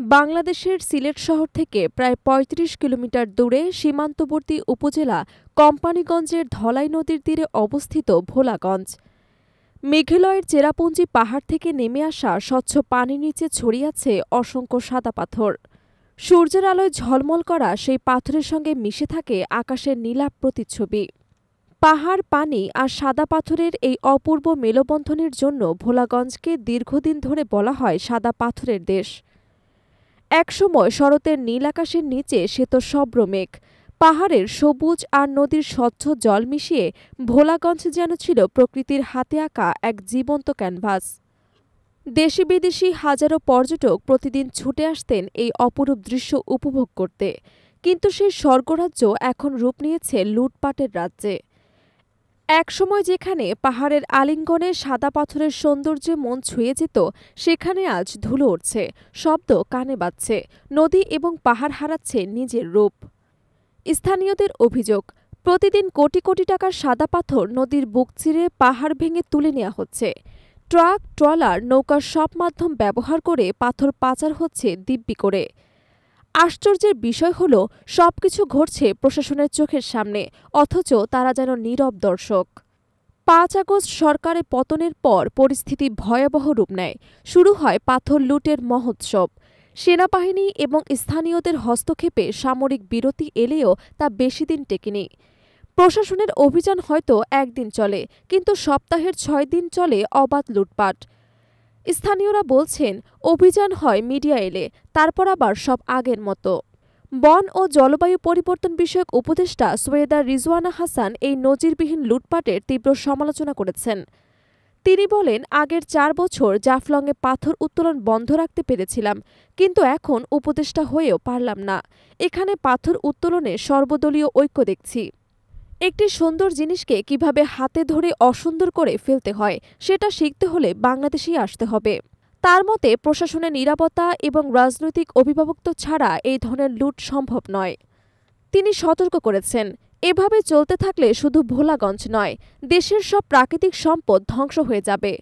বাংলাদেশের সিলেট শহর থেকে প্রায় ৩৫ কিলোমিটার দূরে সীমান্তবর্তী উপজেলা কোম্পানীগঞ্জের ধলাই নদীর তীরে অবস্থিত ভোলাগঞ্জ। মেঘালয়ের চেরাপুঞ্জি পাহাড় থেকে নেমে আসা স্বচ্ছ পানির নিচে ছড়িয়ে আছে অসংখ্য সাদা পাথর। সূর্যের আলোয় ঝলমল করা সেই পাথরের সঙ্গে মিশে থাকে আকাশের নীলাভ প্রতিচ্ছবি। পাহাড়, পানি আর সাদা পাথরের এই অপূর্ব মেলবন্ধনের জন্য ভোলাগঞ্জকে দীর্ঘদিন ধরে বলা হয় সাদা পাথরের দেশ। একসময় শরতের নীল আকাশের নিচে শ্বেত শুভ্র মেঘ, পাহাড়ের সবুজ আর নদীর স্বচ্ছ জল মিশিয়ে ভোলাগঞ্জ যেন ছিল প্রকৃতির হাতে আঁকা এক জীবন্ত ক্যানভাস। দেশি বিদেশি হাজারো পর্যটক প্রতিদিন ছুটে আসতেন এই অপরূপ দৃশ্য উপভোগ করতে, কিন্তু সেই স্বর্গরাজ্য এখন রূপ নিয়েছে লুটপাটের রাজ্যে। একসময় যেখানে পাহাড়ের আলিঙ্গনে সাদা পাথরের সৌন্দর্যে মন ছুঁয়ে যেত, সেখানে আজ ধুলো উঠছে, শব্দ কানে বাজছে, নদী এবং পাহাড় হারাচ্ছে নিজের রূপ। স্থানীয়দের অভিযোগ, প্রতিদিন কোটি কোটি টাকার সাদা পাথর নদীর বুক চিরে পাহাড় ভেঙে তুলে নেওয়া হচ্ছে। ট্রাক, ট্রলার, নৌকার সব মাধ্যম ব্যবহার করে পাথর পাচার হচ্ছে দিব্যি করে। আশ্চর্যের বিষয় হল, সবকিছু ঘটছে প্রশাসনের চোখের সামনে, অথচ তারা যেন নীরব দর্শক। ৫ আগস্ট সরকারের পতনের পর পরিস্থিতি ভয়াবহ রূপ নেয়। শুরু হয় পাথর লুটের মহোৎসব। সেনাবাহিনী এবং স্থানীয়দের হস্তক্ষেপে সামরিক বিরতি এলেও তা বেশি দিন টেকেনি। প্রশাসনের অভিযান হয়তো একদিন চলে, কিন্তু সপ্তাহের ৬ দিন চলে অবাধ লুটপাট। স্থানীয়রা বলছেন, অভিযান হয় মিডিয়া এলে, তারপর আবার সব আগের মতো। বন ও জলবায়ু পরিবর্তন বিষয়ক উপদেষ্টা সৈয়দা রিজওয়ানা হাসান এই নজিরবিহীন লুটপাটের তীব্র সমালোচনা করেছেন। তিনি বলেন, আগের ৪ বছর জাফলংয়ে পাথর উত্তোলন বন্ধ রাখতে পেরেছিলাম, কিন্তু এখন উপদেষ্টা হয়েও পারলাম না। এখানে পাথর উত্তোলনে সর্বদলীয় ঐক্য দেখছি। একটি সুন্দর জিনিসকে কিভাবে হাতে ধরে অসুন্দর করে ফেলতে হয়, সেটা শিখতে হলে বাংলাদেশেই আসতে হবে। তার মতে, প্রশাসনের নিরাপত্তা এবং রাজনৈতিক অভিভাবকত্ব ছাড়া এই ধরনের লুট সম্ভব নয়। তিনি সতর্ক করেছেন, এভাবে চলতে থাকলে শুধু ভোলাগঞ্জ নয়, দেশের সব প্রাকৃতিক সম্পদ ধ্বংস হয়ে যাবে।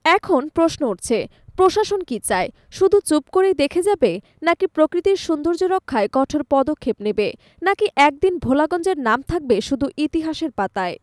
এখন প্রশ্ন উঠছে, প্রশাসন কি চায়? শুধু চুপ করেই দেখে যাবে, নাকি প্রকৃতির সৌন্দর্য রক্ষায় কঠোর পদক্ষেপ নেবে, নাকি একদিন ভোলাগঞ্জের নাম থাকবে শুধু ইতিহাসের পাতায়?